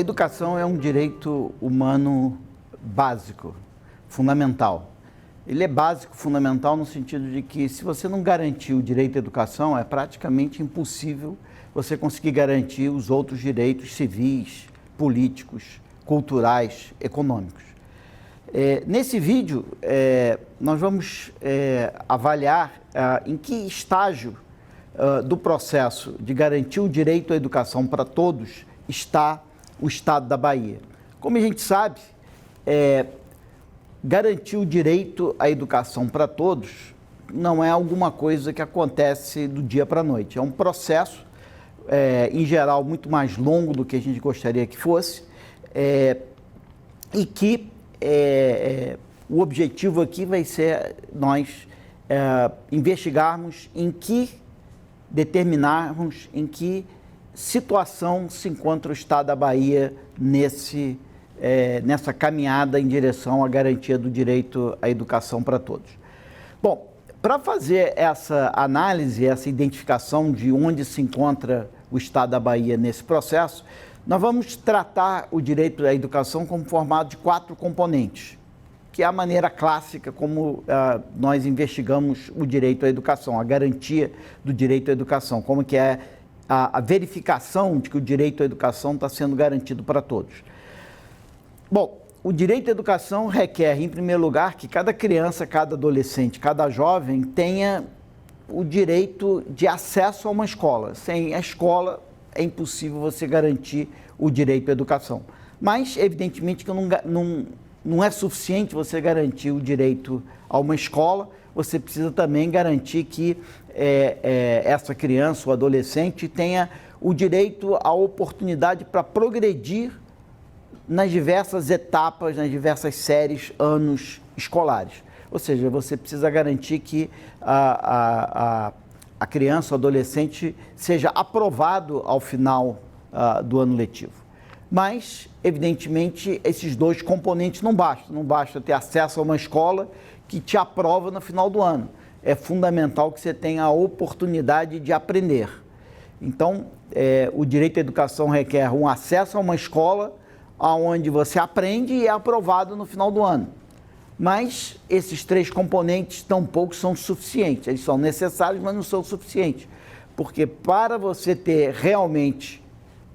educação é um direito humano básico, fundamental. Ele é básico, fundamental no sentido de que se você não garantir o direito à educação, é praticamente impossível você conseguir garantir os outros direitos civis, políticos, culturais, econômicos. Nesse vídeo, nós vamos avaliar em que estágio do processo de garantir o direito à educação para todos está o Estado da Bahia. Como a gente sabe, garantir o direito à educação para todos não é alguma coisa que acontece do dia para a noite. É um processo, em geral, muito mais longo do que a gente gostaria que fosse, e que o objetivo aqui vai ser nós investigarmos determinarmos em que situação se encontra o Estado da Bahia nessa caminhada em direção à garantia do direito à educação para todos. Bom, para fazer essa análise, essa identificação de onde se encontra o Estado da Bahia nesse processo, nós vamos tratar o direito à educação como formado de 4 componentes, que é a maneira clássica como nós investigamos o direito à educação, a garantia do direito à educação, como que é a verificação de que o direito à educação está sendo garantido para todos. Bom, o direito à educação requer, em primeiro lugar, que cada criança, cada adolescente, cada jovem tenha o direito de acesso a uma escola. Sem a escola, é impossível você garantir o direito à educação. Mas, evidentemente, que não é suficiente você garantir o direito a uma escola, você precisa também garantir que essa criança ou adolescente tenha o direito à oportunidade para progredir nas diversas etapas, nas diversas séries, anos escolares. Ou seja, você precisa garantir que a criança ou adolescente seja aprovado ao final do ano letivo. Mas, evidentemente, esses 2 componentes não bastam. Não basta ter acesso a uma escola que te aprova no final do ano. É fundamental que você tenha a oportunidade de aprender. Então, o direito à educação requer um acesso a uma escola onde você aprende e é aprovado no final do ano. Mas esses 3 componentes tampouco são suficientes. Eles são necessários, mas não são suficientes. Porque para você ter realmente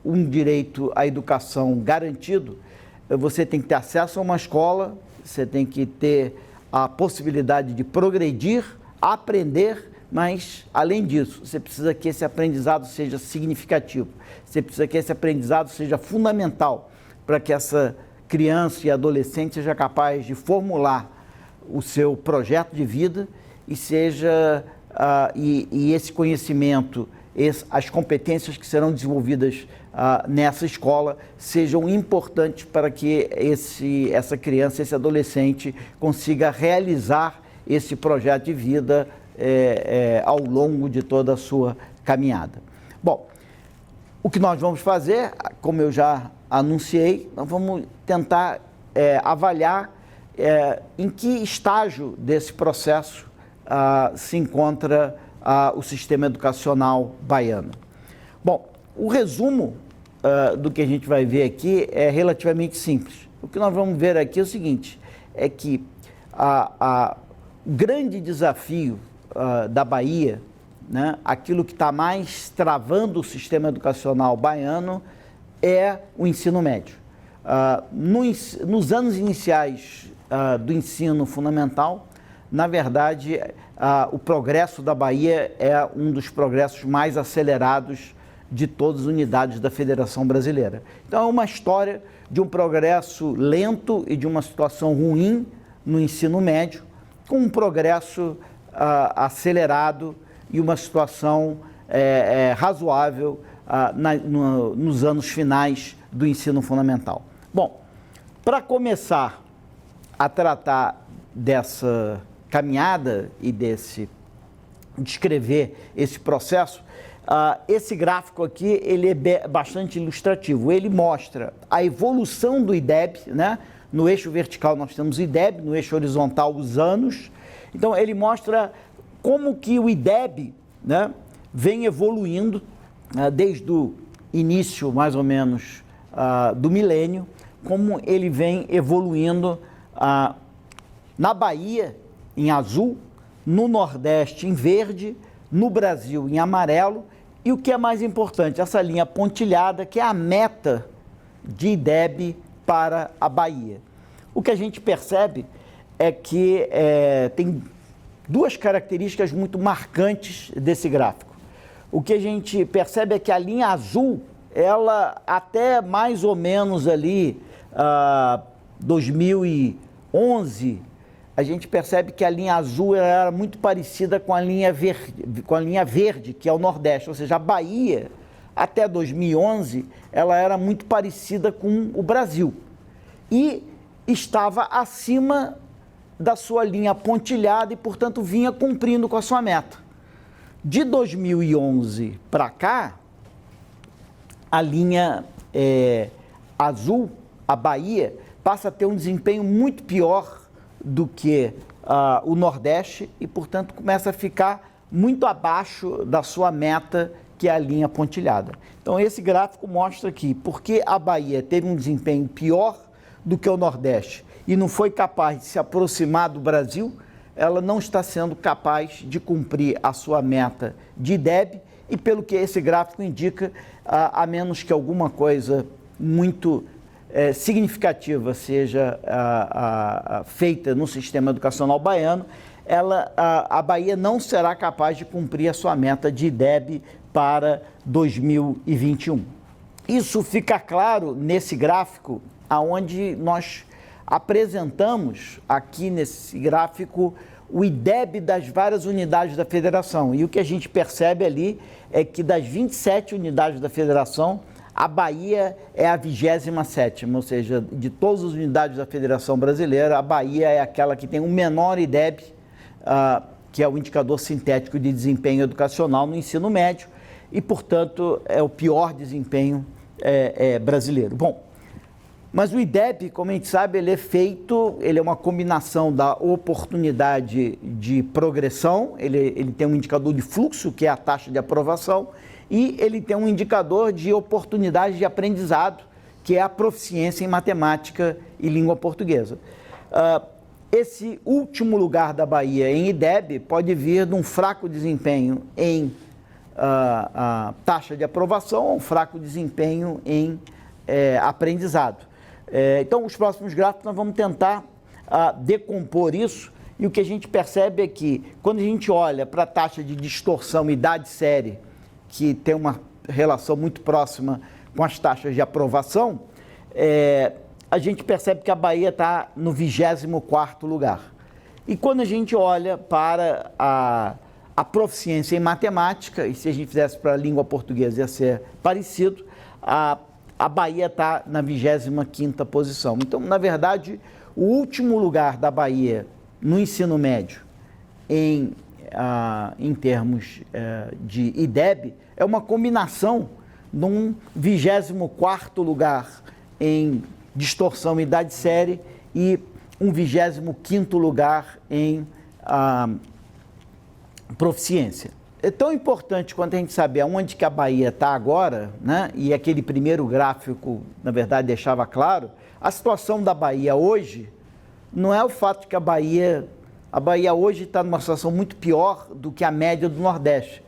um direito à educação garantido, você tem que ter acesso a uma escola, você tem que ter a possibilidade de progredir, aprender, mas, além disso, você precisa que esse aprendizado seja significativo, você precisa que esse aprendizado seja fundamental para que essa criança e adolescente seja capaz de formular o seu projeto de vida e seja e esse conhecimento, as competências que serão desenvolvidas nessa escola sejam importantes para que essa criança, esse adolescente consiga realizar esse projeto de vida ao longo de toda a sua caminhada. Bom, o que nós vamos fazer, como eu já anunciei, nós vamos tentar avaliar em que estágio desse processo se encontra o sistema educacional baiano. Bom, o resumo do que a gente vai ver aqui é relativamente simples. O que nós vamos ver aqui é o seguinte, é que o grande desafio da Bahia, né, aquilo que está mais travando o sistema educacional baiano é o ensino médio. Nos anos iniciais do ensino fundamental, na verdade, o progresso da Bahia é um dos progressos mais acelerados de todas as unidades da Federação Brasileira. Então, é uma história de um progresso lento e de uma situação ruim no ensino médio, com um progresso acelerado e uma situação razoável nos anos finais do ensino fundamental. Bom, para começar a tratar dessa caminhada e descrever esse processo, esse gráfico aqui ele é bastante ilustrativo. Ele mostra a evolução do IDEB, né? No eixo vertical nós temos o IDEB, no eixo horizontal os anos. Então ele mostra como que o IDEB, né, vem evoluindo desde o início, mais ou menos, do milênio, como ele vem evoluindo na Bahia, em azul, no Nordeste, em verde, no Brasil, em amarelo, e o que é mais importante, essa linha pontilhada, que é a meta de IDEB para a Bahia. O que a gente percebe é que tem duas características muito marcantes desse gráfico. O que a gente percebe é que a linha azul, ela até mais ou menos ali 2011, a gente percebe que a linha azul era muito parecida com a linha verde, que é o Nordeste, ou seja, a Bahia, até 2011, ela era muito parecida com o Brasil e estava acima da sua linha pontilhada e, portanto, vinha cumprindo com a sua meta. De 2011 para cá, a linha azul, a Bahia, passa a ter um desempenho muito pior do que o Nordeste e, portanto, começa a ficar muito abaixo da sua meta, que é a linha pontilhada. Então, esse gráfico mostra que, porque a Bahia teve um desempenho pior do que o Nordeste e não foi capaz de se aproximar do Brasil, ela não está sendo capaz de cumprir a sua meta de IDEB e, pelo que esse gráfico indica, a menos que alguma coisa muito significativa seja feita no sistema educacional baiano, a Bahia não será capaz de cumprir a sua meta de IDEB para 2021. Isso fica claro nesse gráfico, aonde nós apresentamos aqui nesse gráfico o IDEB das várias unidades da federação. E o que a gente percebe ali é que das 27 unidades da federação, a Bahia é a 27ª, ou seja, de todas as unidades da Federação Brasileira, a Bahia é aquela que tem o menor IDEB, que é o indicador sintético de desempenho educacional no ensino médio, e, portanto, é o pior desempenho brasileiro. Bom, mas o IDEB, como a gente sabe, ele é uma combinação da oportunidade de progressão, ele tem um indicador de fluxo, que é a taxa de aprovação, e ele tem um indicador de oportunidade de aprendizado, que é a proficiência em matemática e língua portuguesa. Esse último lugar da Bahia em IDEB pode vir de um fraco desempenho em taxa de aprovação ou um fraco desempenho em aprendizado. Então, os próximos gráficos nós vamos tentar decompor isso, e o que a gente percebe é que, quando a gente olha para a taxa de distorção idade-série, que tem uma relação muito próxima com as taxas de aprovação, a gente percebe que a Bahia está no 24º lugar. E quando a gente olha para a proficiência em matemática, e se a gente fizesse para a língua portuguesa ia ser parecido, a Bahia está na 25ª posição. Então, na verdade, o último lugar da Bahia no ensino médio em termos de IDEB é uma combinação de um 24º lugar em distorção idade-série e um 25º lugar em proficiência. É tão importante quanto a gente saber aonde que a Bahia está agora, né? E aquele primeiro gráfico, na verdade, deixava claro, a situação da Bahia hoje não é o fato de que a Bahia hoje está numa situação muito pior do que a média do Nordeste.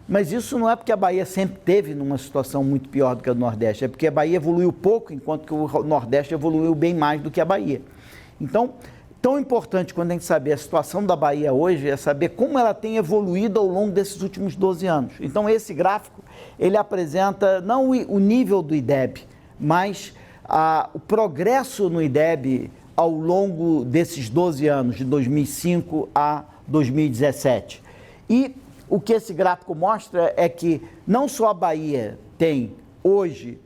Mas isso não é porque a Bahia sempre teve numa situação muito pior do que a do Nordeste, é porque a Bahia evoluiu pouco, enquanto que o Nordeste evoluiu bem mais do que a Bahia. Então, tão importante quando a gente saber a situação da Bahia hoje é saber como ela tem evoluído ao longo desses últimos 12 anos. Então, esse gráfico, ele apresenta não o nível do IDEB, mas o progresso no IDEB ao longo desses 12 anos, de 2005 a 2017. E o que esse gráfico mostra é que não só a Bahia tem hoje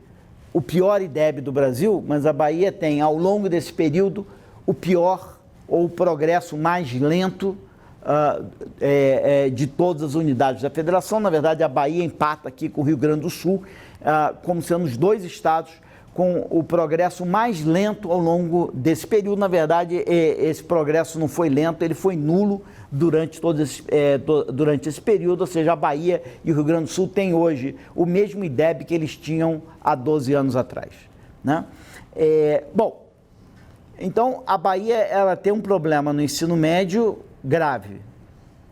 o pior IDEB do Brasil, mas a Bahia tem, ao longo desse período, o pior ou o progresso mais lento de todas as unidades da federação. Na verdade, a Bahia empata aqui com o Rio Grande do Sul, como sendo os dois estados com o progresso mais lento ao longo desse período. Na verdade, esse progresso não foi lento, ele foi nulo durante esse período, ou seja, a Bahia e o Rio Grande do Sul têm hoje o mesmo IDEB que eles tinham há 12 anos atrás. né? Bom, então a Bahia ela tem um problema no ensino médio grave,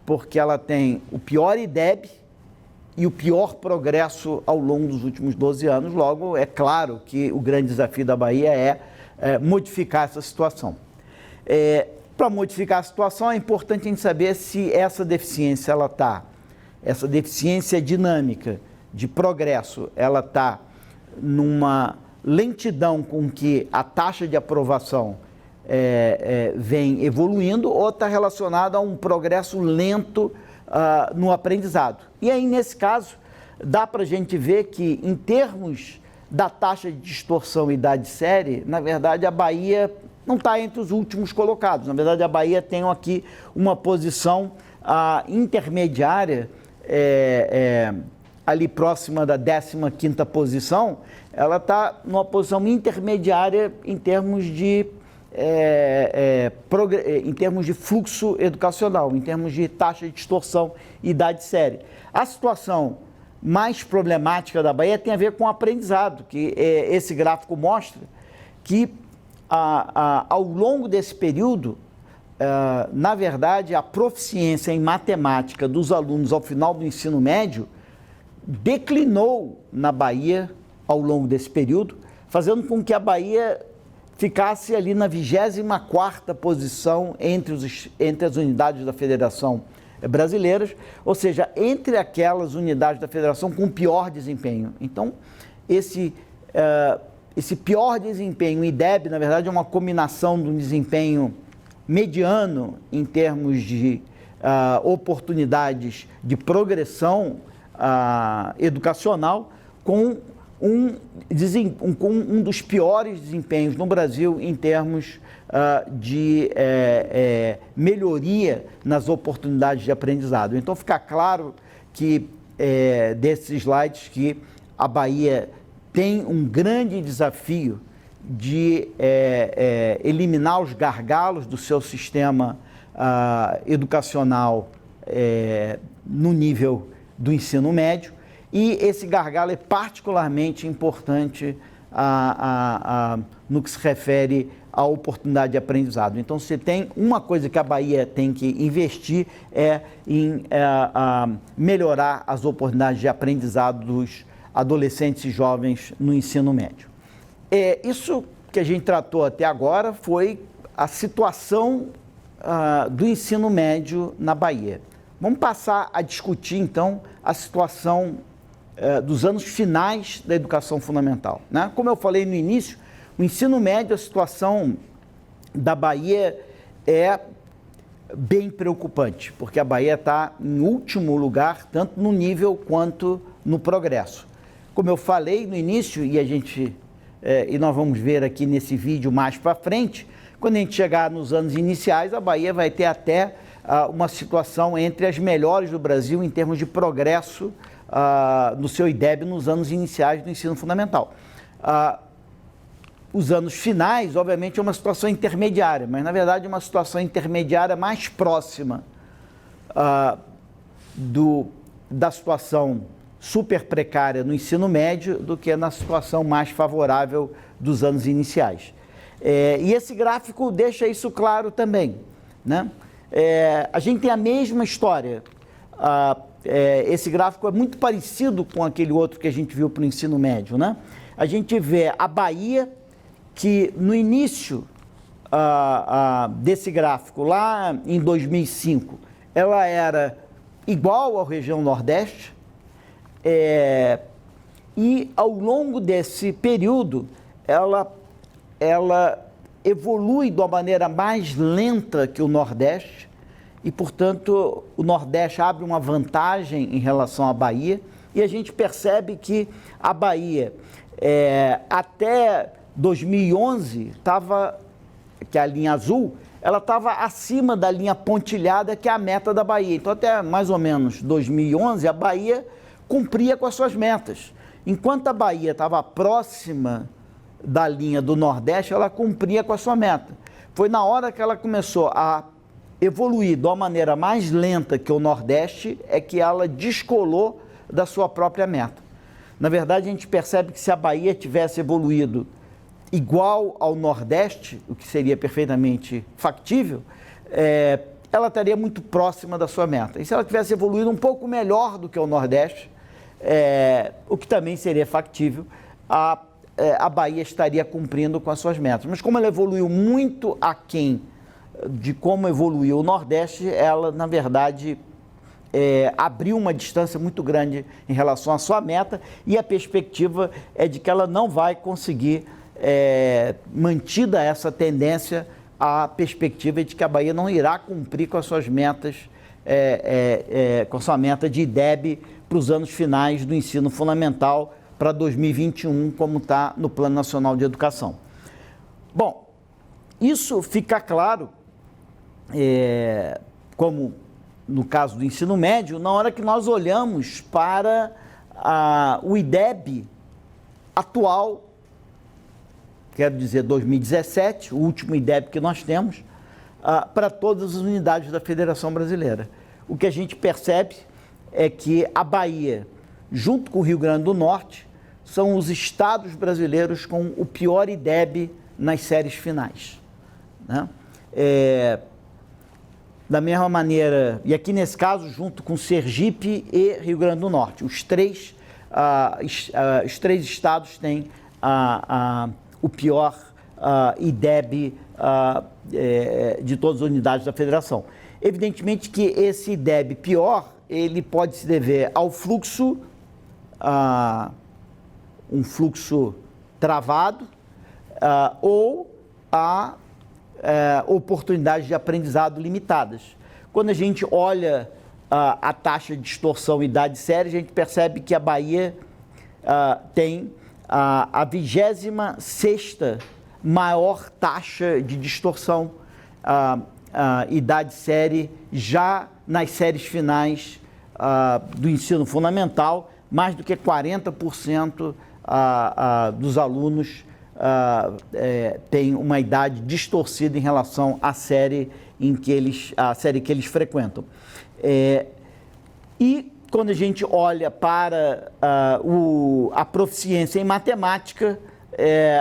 porque ela tem o pior IDEB e o pior progresso ao longo dos últimos 12 anos. Logo, é claro que o grande desafio da Bahia é modificar essa situação. Para modificar a situação, é importante a gente saber se essa deficiência, essa deficiência dinâmica de progresso, ela está numa lentidão com que a taxa de aprovação vem evoluindo, ou está relacionada a um progresso lento no aprendizado. E aí, nesse caso, dá para a gente ver que, em termos da taxa de distorção e idade série, na verdade, a Bahia não está entre os últimos colocados. Na verdade, a Bahia tem aqui uma posição intermediária, ali próxima da 15ª posição. Ela está numa posição intermediária em termos de fluxo educacional, em termos de taxa de distorção e idade série. A situação mais problemática da Bahia tem a ver com o aprendizado, que esse gráfico mostra que ao longo desse período, na verdade, a proficiência em matemática dos alunos ao final do ensino médio declinou na Bahia ao longo desse período, fazendo com que a Bahia ficasse ali na 24ª posição entre as unidades da Federação Brasileira, ou seja, entre aquelas unidades da Federação com pior desempenho. Então, esse pior desempenho, o IDEB, na verdade, é uma combinação de um desempenho mediano em termos de oportunidades de progressão educacional, com um dos piores desempenhos no Brasil em termos de melhoria nas oportunidades de aprendizado. Então, fica claro que, desses slides, que a Bahia tem um grande desafio de eliminar os gargalos do seu sistema educacional no nível do ensino médio, e esse gargalo é particularmente importante no que se refere à oportunidade de aprendizado. Então, se tem uma coisa que a Bahia tem que investir em melhorar as oportunidades de aprendizado dos adolescentes e jovens no ensino médio. Isso que a gente tratou até agora foi a situação do ensino médio na Bahia. Vamos passar a discutir, então, a situação dos anos finais da educação fundamental, né? Como eu falei no início, o ensino médio, a situação da Bahia é bem preocupante, porque a Bahia está em último lugar, tanto no nível quanto no progresso. Como eu falei no início, e nós vamos ver aqui nesse vídeo mais para frente, quando a gente chegar nos anos iniciais, a Bahia vai ter até uma situação entre as melhores do Brasil em termos de progresso no seu IDEB nos anos iniciais do ensino fundamental. Os anos finais, obviamente, é uma situação intermediária, mas, na verdade, é uma situação intermediária mais próxima da situação super precária no ensino médio do que na situação mais favorável dos anos iniciais. E esse gráfico deixa isso claro também, né? A gente tem a mesma história. Esse gráfico é muito parecido com aquele outro que a gente viu para o ensino médio, né? A gente vê a Bahia, que no início desse gráfico, lá em 2005, ela era igual à região Nordeste, e ao longo desse período, ela evolui de uma maneira mais lenta que o Nordeste, e, portanto, o Nordeste abre uma vantagem em relação à Bahia, e a gente percebe que a Bahia, até 2011, que é a linha azul, ela estava acima da linha pontilhada, que é a meta da Bahia. Então, até mais ou menos 2011, a Bahia cumpria com as suas metas. Enquanto a Bahia estava próxima da linha do Nordeste, ela cumpria com a sua meta. Foi na hora que ela começou a evoluir de uma maneira mais lenta que o Nordeste, é que ela descolou da sua própria meta. Na verdade, a gente percebe que se a Bahia tivesse evoluído igual ao Nordeste, o que seria perfeitamente factível, ela estaria muito próxima da sua meta. E se ela tivesse evoluído um pouco melhor do que o Nordeste, o que também seria factível, a Bahia estaria cumprindo com as suas metas. Mas como ela evoluiu muito aquém de como evoluiu o Nordeste, ela, na verdade, abriu uma distância muito grande em relação à sua meta, e a perspectiva é de que ela não vai conseguir, mantida essa tendência, a perspectiva é de que a Bahia não irá cumprir com as suas metas, com a sua meta de IDEB para os anos finais do ensino fundamental para 2021, como está no Plano Nacional de Educação. Bom, isso fica claro, como no caso do ensino médio, na hora que nós olhamos para o IDEB atual, quero dizer 2017, o último IDEB que nós temos, para todas as unidades da Federação Brasileira. O que a gente percebe é que a Bahia, junto com o Rio Grande do Norte, são os estados brasileiros com o pior IDEB nas séries finais, né? Da mesma maneira, e aqui nesse caso, junto com Sergipe e Rio Grande do Norte, os três estados têm o pior IDEB de todas as unidades da federação. Evidentemente que esse IDEB pior, ele pode se dever ao fluxo, um fluxo travado, ou a oportunidades de aprendizado limitadas. Quando a gente olha a taxa de distorção e idade séria, a gente percebe que a Bahia tem a 26ª maior taxa de distorção idade série já nas séries finais do ensino fundamental. Mais do que 40% dos alunos tem uma idade distorcida em relação à série que eles frequentam. E quando a gente olha para a proficiência em matemática,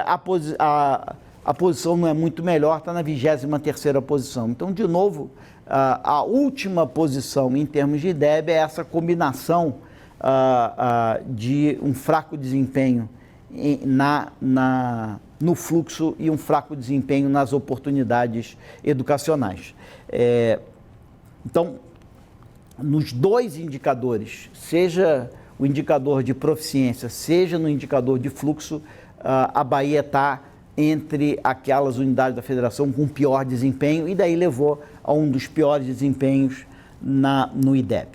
a posição não é muito melhor, está na 23ª posição. Então, de novo, a última posição em termos de IDEB é essa combinação de um fraco desempenho no fluxo e um fraco desempenho nas oportunidades educacionais. Então, nos dois indicadores, seja o indicador de proficiência, seja no indicador de fluxo, a Bahia está entre aquelas unidades da federação com pior desempenho, e daí levou a um dos piores desempenhos no IDEB.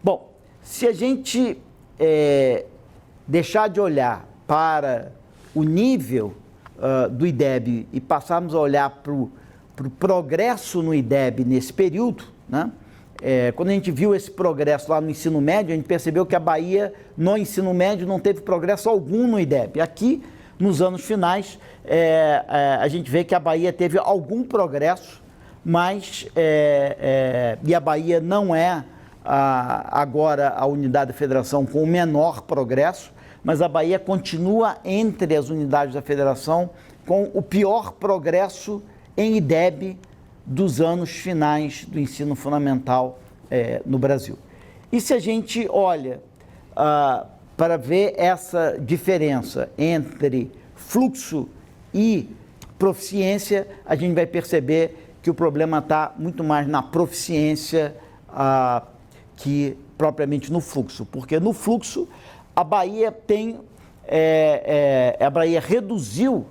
Bom, se a gente deixar de olhar para o nível do IDEB e passarmos a olhar para o progresso no IDEB nesse período, né? Quando a gente viu esse progresso lá no ensino médio, a gente percebeu que a Bahia, no ensino médio, não teve progresso algum no IDEB. Aqui, nos anos finais, a gente vê que a Bahia teve algum progresso, mas e a Bahia não é agora a unidade da federação com o menor progresso, mas a Bahia continua entre as unidades da federação com o pior progresso em IDEB dos anos finais do ensino fundamental no Brasil. E se a gente olha para ver essa diferença entre fluxo e proficiência, a gente vai perceber que o problema está muito mais na proficiência que propriamente no fluxo, porque no fluxo a Bahia a Bahia reduziu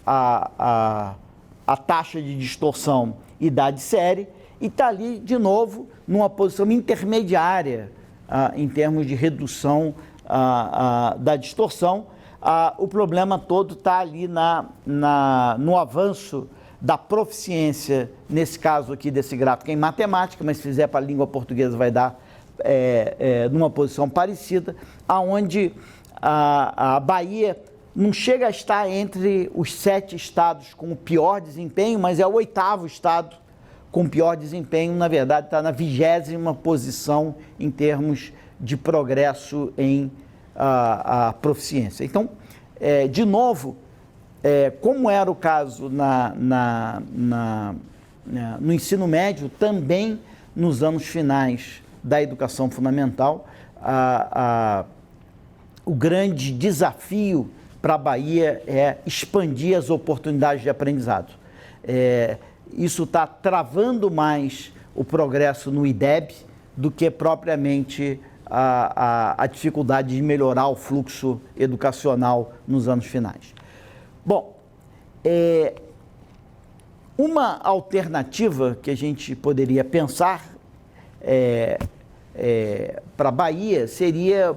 a taxa de distorção idade série e está ali de novo numa posição intermediária em termos de redução da distorção. O problema todo está ali no avanço da proficiência, nesse caso aqui desse gráfico em matemática, mas se fizer para a língua portuguesa vai dar numa posição parecida, aonde a Bahia não chega a estar entre os 7 estados com o pior desempenho, mas é o 8º estado com pior desempenho, na verdade está na 20ª posição em termos de progresso em a proficiência. Então, de novo, como era o caso no ensino médio, também nos anos finais da educação fundamental, o grande desafio para a Bahia é expandir as oportunidades de aprendizado. Isso está travando mais o progresso no IDEB do que propriamente a dificuldade de melhorar o fluxo educacional nos anos finais. Bom, uma alternativa que a gente poderia pensar para a Bahia seria,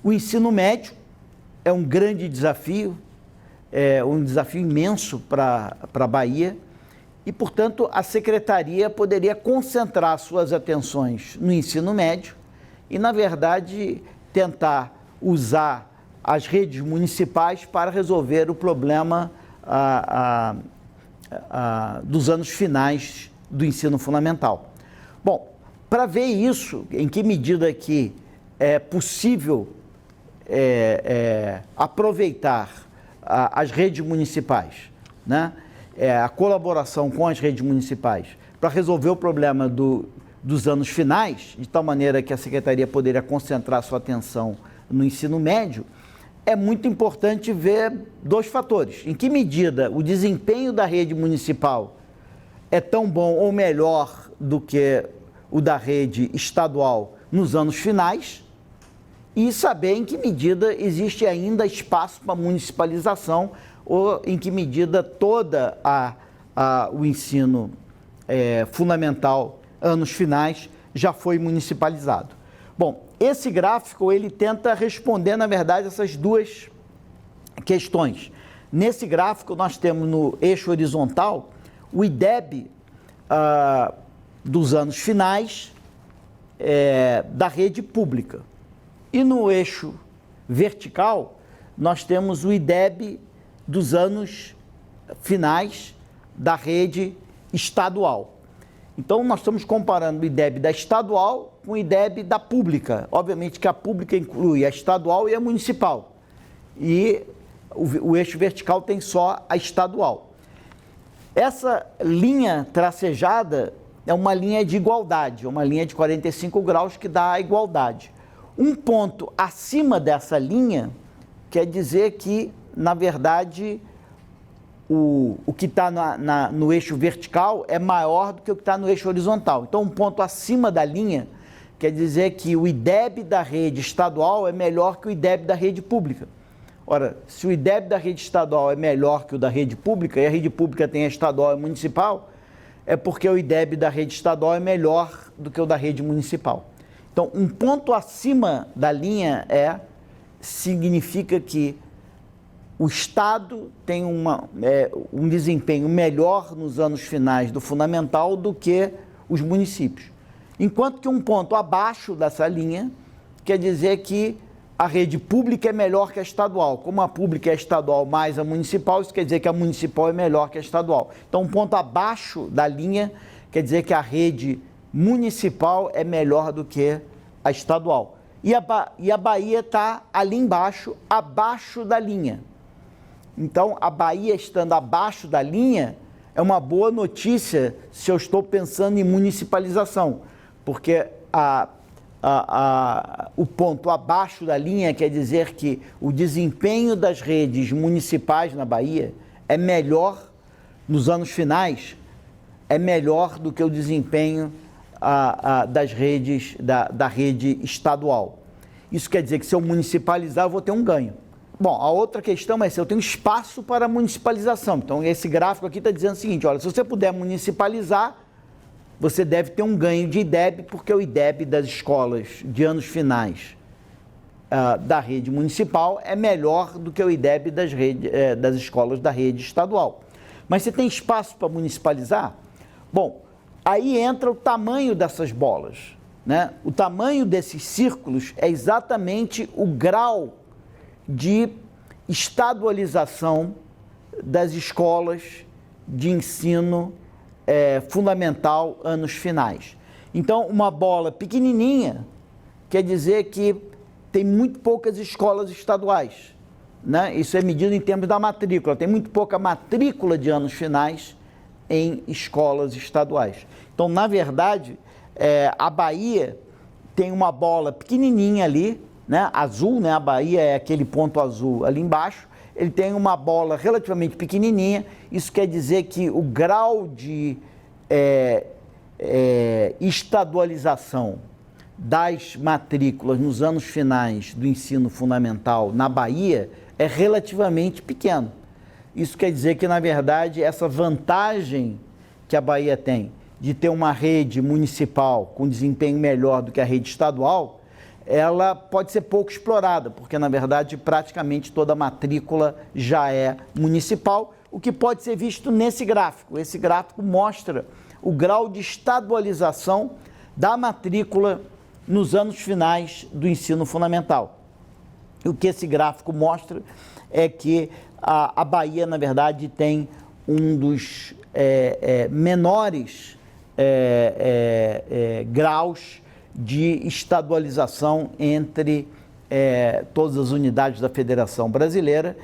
o ensino médio é um grande desafio, um desafio imenso para a Bahia e, portanto, a Secretaria poderia concentrar suas atenções no ensino médio e, na verdade, tentar usar as redes municipais para resolver o problema dos anos finais do ensino fundamental. Bom, para ver isso, em que medida que é possível aproveitar as redes municipais, né? A colaboração com as redes municipais para resolver o problema dos anos finais, de tal maneira que a Secretaria poderia concentrar sua atenção no ensino médio, é muito importante ver dois fatores. Em que medida o desempenho da rede municipal é tão bom ou melhor do que o da rede estadual nos anos finais, e saber em que medida existe ainda espaço para municipalização ou em que medida toda o ensino fundamental, anos finais, já foi municipalizado. Bom, esse gráfico ele tenta responder, na verdade, essas duas questões. Nesse gráfico nós temos no eixo horizontal o IDEB dos anos finais da rede pública. E no eixo vertical nós temos o IDEB dos anos finais da rede estadual. Então, nós estamos comparando o IDEB da estadual com o IDEB da pública. Obviamente que a pública inclui a estadual e a municipal. E o eixo vertical tem só a estadual. Essa linha tracejada é uma linha de igualdade, uma linha de 45 graus que dá a igualdade. Um ponto acima dessa linha quer dizer que, na verdade, o que está no eixo vertical é maior do que o que está no eixo horizontal. Então, um ponto acima da linha quer dizer que o IDEB da rede estadual é melhor que o IDEB da rede pública. Ora, se o IDEB da rede estadual é melhor que o da rede pública, e a rede pública tem a estadual e a municipal, é porque o IDEB da rede estadual é melhor do que o da rede municipal. Então, um ponto acima da linha significa que o Estado tem um desempenho melhor nos anos finais do fundamental do que os municípios. Enquanto que um ponto abaixo dessa linha quer dizer que a rede pública é melhor que a estadual. Como a pública é estadual mais a municipal, isso quer dizer que a municipal é melhor que a estadual. Então, um ponto abaixo da linha quer dizer que a rede municipal é melhor do que a estadual. E a Bahia está ali embaixo, abaixo da linha. Então, a Bahia estando abaixo da linha é uma boa notícia se eu estou pensando em municipalização, porque o ponto abaixo da linha quer dizer que o desempenho das redes municipais na Bahia é melhor, nos anos finais, é melhor do que o desempenho das redes, da rede estadual. Isso quer dizer que se eu municipalizar, eu vou ter um ganho. Bom, a outra questão é se eu tenho espaço para municipalização. Então, esse gráfico aqui está dizendo o seguinte, olha, se você puder municipalizar, você deve ter um ganho de IDEB, porque o IDEB das escolas de anos finais da rede municipal é melhor do que o IDEB das escolas da rede estadual. Mas você tem espaço para municipalizar? Bom, aí entra o tamanho dessas bolas, né? O tamanho desses círculos é exatamente o grau de estadualização das escolas de ensino fundamental anos finais. Então, uma bola pequenininha quer dizer que tem muito poucas escolas estaduais, né? Isso é medido em termos da matrícula. Tem muito pouca matrícula de anos finais em escolas estaduais. Então, na verdade, a Bahia tem uma bola pequenininha ali, né? Azul, né? A Bahia é aquele ponto azul ali embaixo. Ele tem uma bola relativamente pequenininha. Isso quer dizer que o grau de estadualização das matrículas nos anos finais do ensino fundamental na Bahia é relativamente pequeno. Isso quer dizer que, na verdade, essa vantagem que a Bahia tem de ter uma rede municipal com desempenho melhor do que a rede estadual, ela pode ser pouco explorada, porque, na verdade, praticamente toda a matrícula já é municipal, o que pode ser visto nesse gráfico. Esse gráfico mostra o grau de estadualização da matrícula nos anos finais do ensino fundamental. E o que esse gráfico mostra é que a Bahia, na verdade, tem um dos menores graus de estadualização entre todas as unidades da Federação Brasileira,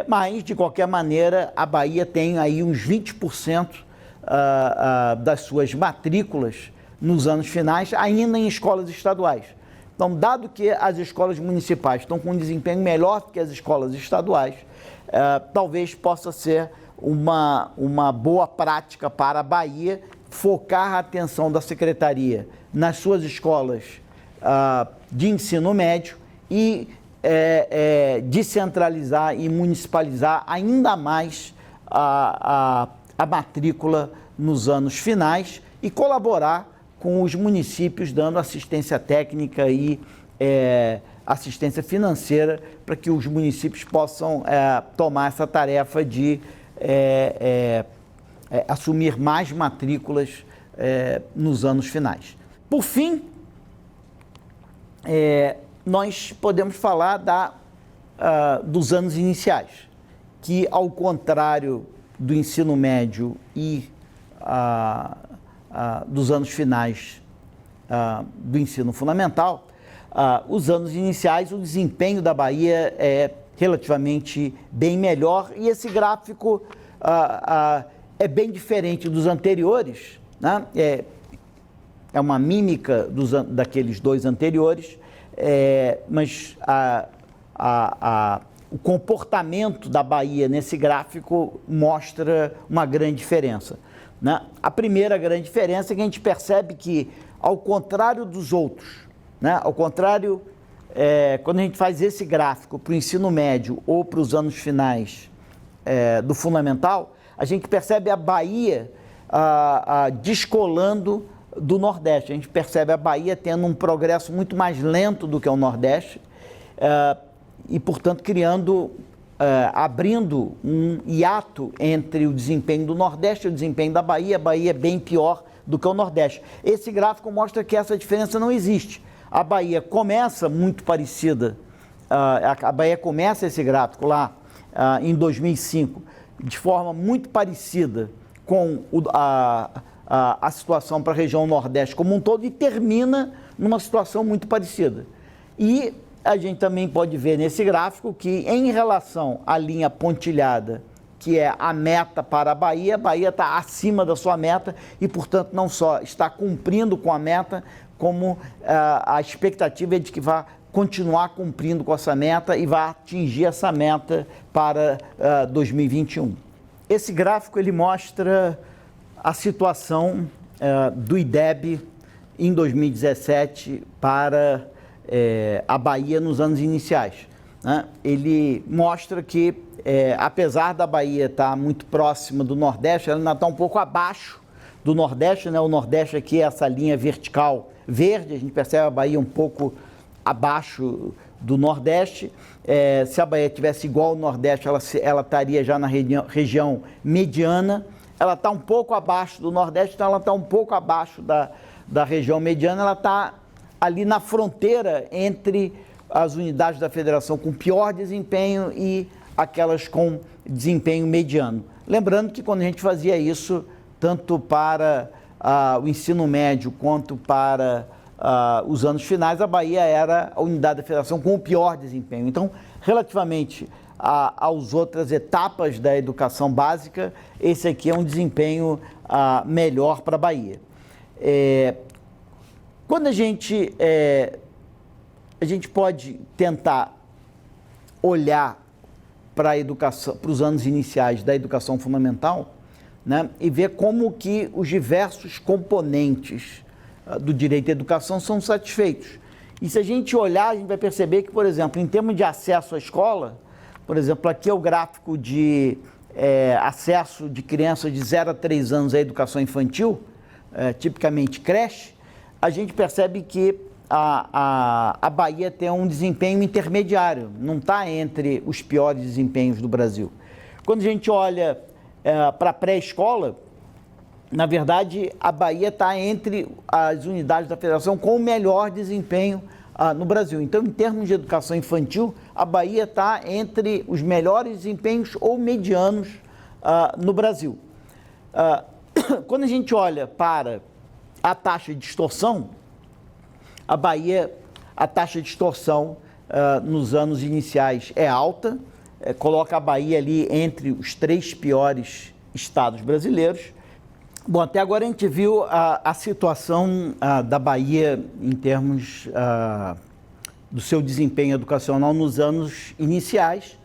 mas, de qualquer maneira, a Bahia tem aí uns 20% das suas matrículas nos anos finais, ainda em escolas estaduais. Então, dado que as escolas municipais estão com um desempenho melhor do que as escolas estaduais, talvez possa ser uma boa prática para a Bahia focar a atenção da Secretaria nas suas escolas de ensino médio e descentralizar e municipalizar ainda mais a matrícula nos anos finais e colaborar com os municípios dando assistência técnica e assistência financeira para que os municípios possam tomar essa tarefa de assumir mais matrículas nos anos finais. Por fim, nós podemos falar dos anos iniciais, que, ao contrário do ensino médio e dos anos finais do ensino fundamental, os anos iniciais, o desempenho da Bahia é relativamente bem melhor, e esse gráfico é bem diferente dos anteriores, né? É uma mímica daqueles dois anteriores, mas o comportamento da Bahia nesse gráfico mostra uma grande diferença, né? A primeira grande diferença é que a gente percebe que, ao contrário dos outros, né? Ao contrário, quando a gente faz esse gráfico para o ensino médio ou para os anos finais do fundamental, a gente percebe a Bahia descolando do Nordeste. A gente percebe a Bahia tendo um progresso muito mais lento do que o Nordeste e, portanto, abrindo um hiato entre o desempenho do Nordeste e o desempenho da Bahia. A Bahia é bem pior do que o Nordeste. Esse gráfico mostra que essa diferença não existe. A Bahia começa muito parecida, a Bahia começa esse gráfico lá em 2005, de forma muito parecida com a situação para a região Nordeste como um todo, e termina numa situação muito parecida. E a gente também pode ver nesse gráfico que, em relação à linha pontilhada, que é a meta para a Bahia está acima da sua meta e, portanto, não só está cumprindo com a meta, como a expectativa é de que vá continuar cumprindo com essa meta e vai atingir essa meta para 2021. Esse gráfico ele mostra a situação do IDEB em 2017 para a Bahia nos anos iniciais, né? Ele mostra que, apesar da Bahia estar muito próxima do Nordeste, ela ainda está um pouco abaixo do Nordeste, né? O Nordeste aqui é essa linha vertical verde, a gente percebe a Bahia um pouco abaixo do Nordeste. Se a Bahia tivesse igual ao Nordeste, ela estaria já na região mediana. Ela está um pouco abaixo do Nordeste, então ela está um pouco abaixo da região mediana, ela está ali na fronteira entre as unidades da federação com pior desempenho e aquelas com desempenho mediano. Lembrando que, quando a gente fazia isso, tanto para o ensino médio quanto para os anos finais, a Bahia era a unidade da federação com o pior desempenho. Então, relativamente às outras etapas da educação básica, esse aqui é um desempenho melhor para a Bahia. Quando a gente pode tentar olhar para a educação, para os anos iniciais da educação fundamental, né, e ver como que os diversos componentes do direito à educação são satisfeitos. E se a gente olhar, a gente vai perceber que, por exemplo, em termos de acesso à escola, por exemplo, aqui é o gráfico de acesso de crianças de 0 a 3 anos à educação infantil, tipicamente creche, a gente percebe que a Bahia tem um desempenho intermediário, não está entre os piores desempenhos do Brasil. Quando a gente olha para a pré-escola, na verdade, a Bahia está entre as unidades da federação com o melhor desempenho no Brasil. Então, em termos de educação infantil, a Bahia está entre os melhores desempenhos ou medianos no Brasil. Quando a gente olha para a taxa de distorção, a Bahia, a taxa de distorção nos anos iniciais é alta, coloca a Bahia ali entre os 3 piores estados brasileiros. Bom, até agora a gente viu a situação da Bahia em termos do seu desempenho educacional nos anos iniciais,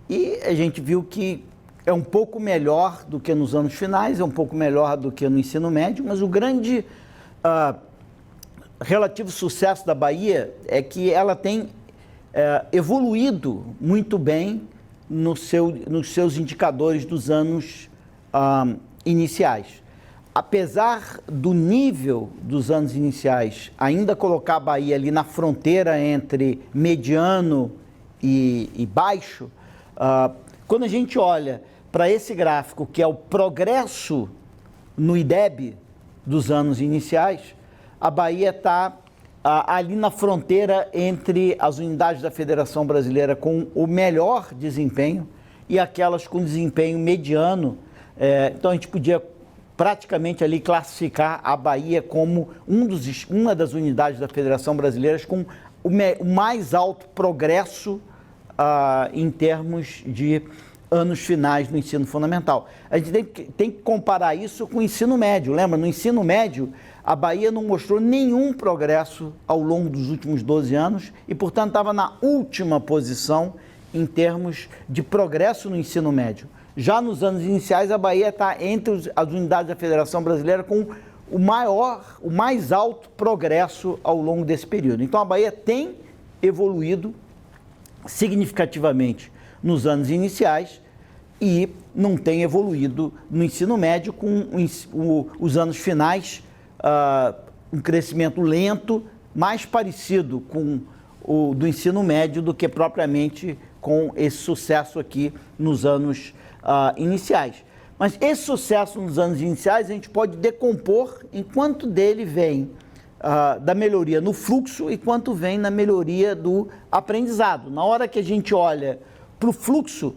e a gente viu que é um pouco melhor do que nos anos finais, é um pouco melhor do que no ensino médio, mas o grande relativo sucesso da Bahia é que ela tem evoluído muito bem nos seus indicadores dos anos iniciais. Apesar do nível dos anos iniciais ainda colocar a Bahia ali na fronteira entre mediano e baixo, quando a gente olha para esse gráfico, que é o progresso no IDEB dos anos iniciais, a Bahia está ali na fronteira entre as unidades da Federação Brasileira com o melhor desempenho e aquelas com desempenho mediano. Então a gente podia praticamente ali classificar a Bahia como uma das unidades da Federação Brasileira com o mais alto progresso em termos de anos finais no ensino fundamental. A gente tem que comparar isso com o ensino médio. Lembra, no ensino médio, a Bahia não mostrou nenhum progresso ao longo dos últimos 12 anos e, portanto, estava na última posição em termos de progresso no ensino médio. Já nos anos iniciais, a Bahia está entre as unidades da Federação Brasileira com o mais alto progresso ao longo desse período. Então, a Bahia tem evoluído significativamente nos anos iniciais e não tem evoluído no ensino médio, com os anos finais, um crescimento lento, mais parecido com o do ensino médio do que propriamente com esse sucesso aqui nos anos iniciais. Mas esse sucesso nos anos iniciais a gente pode decompor em quanto dele vem da melhoria no fluxo e quanto vem na melhoria do aprendizado. Na hora que a gente olha para o fluxo,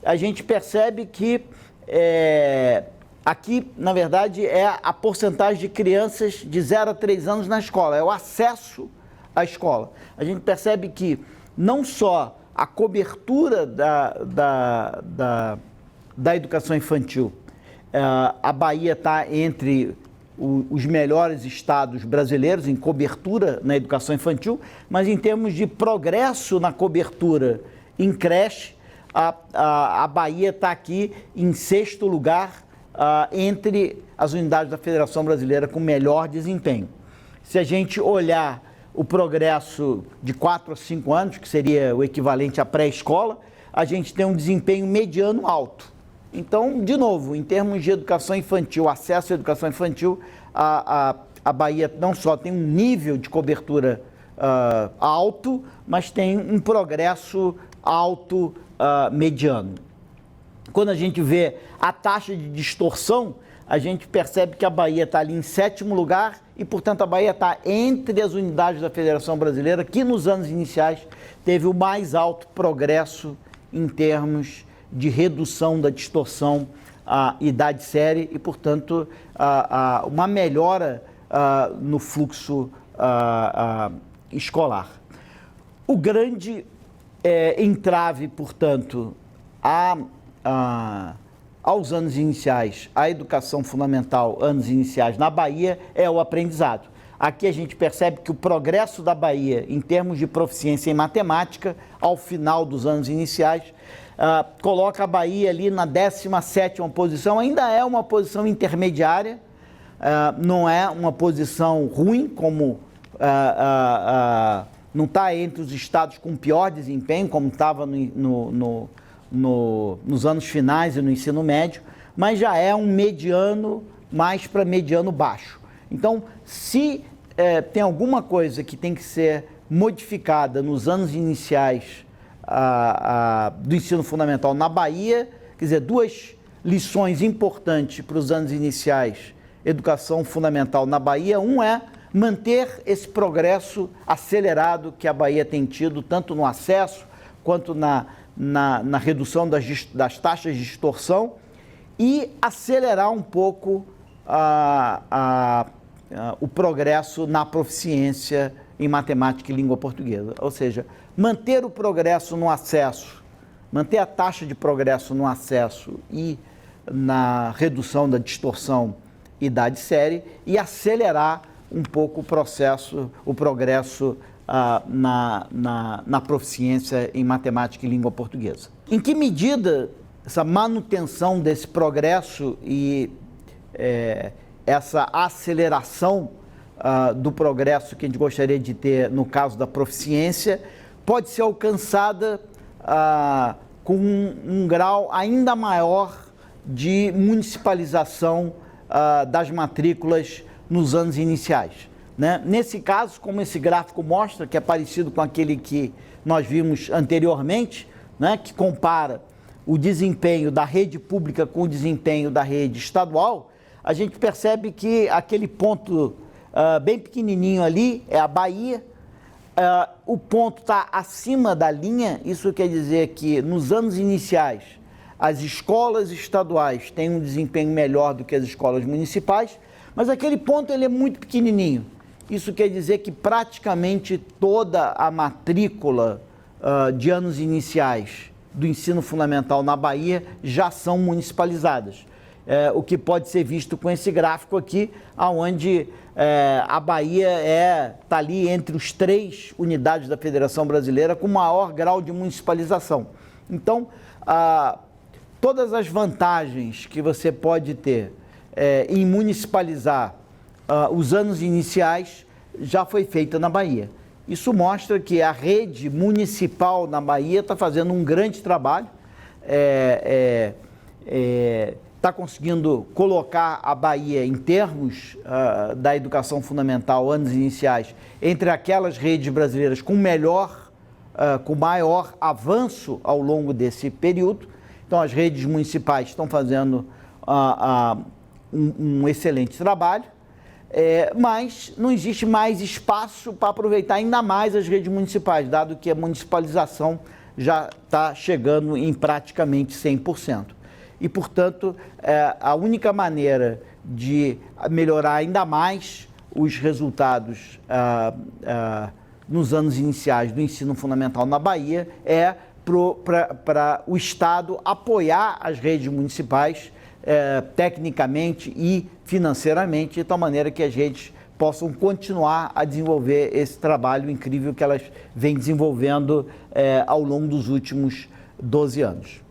a gente percebe que aqui, na verdade, é a porcentagem de crianças de 0 a 3 anos na escola, é o acesso à escola. A gente percebe que não só a cobertura da educação infantil, a Bahia está entre os melhores estados brasileiros em cobertura na educação infantil, mas em termos de progresso na cobertura em creche, a Bahia está aqui em 6º lugar entre as unidades da Federação Brasileira com melhor desempenho. Se a gente olhar o progresso de 4 a 5 anos, que seria o equivalente à pré-escola, a gente tem um desempenho mediano alto. Então, de novo, em termos de educação infantil, acesso à educação infantil, a Bahia não só tem um nível de cobertura alto, mas tem um progresso alto mediano. Quando a gente vê a taxa de distorção, a gente percebe que a Bahia está ali em 7º lugar e, portanto, a Bahia está entre as unidades da Federação Brasileira, que nos anos iniciais teve o mais alto progresso em termos de redução da distorção idade série e, portanto, uma melhora no fluxo escolar. O grande entrave, portanto, aos anos iniciais, a educação fundamental, anos iniciais na Bahia, é o aprendizado. Aqui a gente percebe que o progresso da Bahia, em termos de proficiência em matemática, ao final dos anos iniciais, coloca a Bahia ali na 17ª posição, ainda é uma posição intermediária, não é uma posição ruim, como não está entre os estados com pior desempenho, como estava nos anos finais e no ensino médio, mas já é um mediano, mais para mediano baixo. Então, se tem alguma coisa que tem que ser modificada nos anos iniciais do ensino fundamental na Bahia, quer dizer, duas lições importantes para os anos iniciais, educação fundamental na Bahia. Um é manter esse progresso acelerado que a Bahia tem tido, tanto no acesso quanto na redução das taxas de distorção, e acelerar um pouco o progresso na proficiência em matemática e língua portuguesa. Ou seja, manter o progresso no acesso, manter a taxa de progresso no acesso e na redução da distorção idade série, e acelerar um pouco o progresso na proficiência em matemática e língua portuguesa. Em que medida essa manutenção desse progresso e essa aceleração do progresso que a gente gostaria de ter no caso da proficiência pode ser alcançada com um grau ainda maior de municipalização das matrículas nos anos iniciais, né? Nesse caso, como esse gráfico mostra, que é parecido com aquele que nós vimos anteriormente, né, que compara o desempenho da rede pública com o desempenho da rede estadual, a gente percebe que aquele ponto bem pequenininho ali é a Bahia, o ponto está acima da linha. Isso quer dizer que nos anos iniciais as escolas estaduais têm um desempenho melhor do que as escolas municipais, mas aquele ponto ele é muito pequenininho. Isso quer dizer que praticamente toda a matrícula de anos iniciais do ensino fundamental na Bahia já são municipalizadas. O que pode ser visto com esse gráfico aqui, onde a Bahia está ali entre os 3 unidades da Federação Brasileira com maior grau de municipalização. Então, todas as vantagens que você pode ter em municipalizar os anos iniciais já foi feita na Bahia. Isso mostra que a rede municipal na Bahia está fazendo um grande trabalho, está conseguindo colocar a Bahia, em termos da educação fundamental, anos iniciais, entre aquelas redes brasileiras com maior avanço ao longo desse período. Então, as redes municipais estão fazendo um excelente trabalho, mas não existe mais espaço para aproveitar ainda mais as redes municipais, dado que a municipalização já está chegando em praticamente 100%. E, portanto, a única maneira de melhorar ainda mais os resultados nos anos iniciais do ensino fundamental na Bahia é para o Estado apoiar as redes municipais tecnicamente e financeiramente, de tal maneira que as redes possam continuar a desenvolver esse trabalho incrível que elas vêm desenvolvendo ao longo dos últimos 12 anos.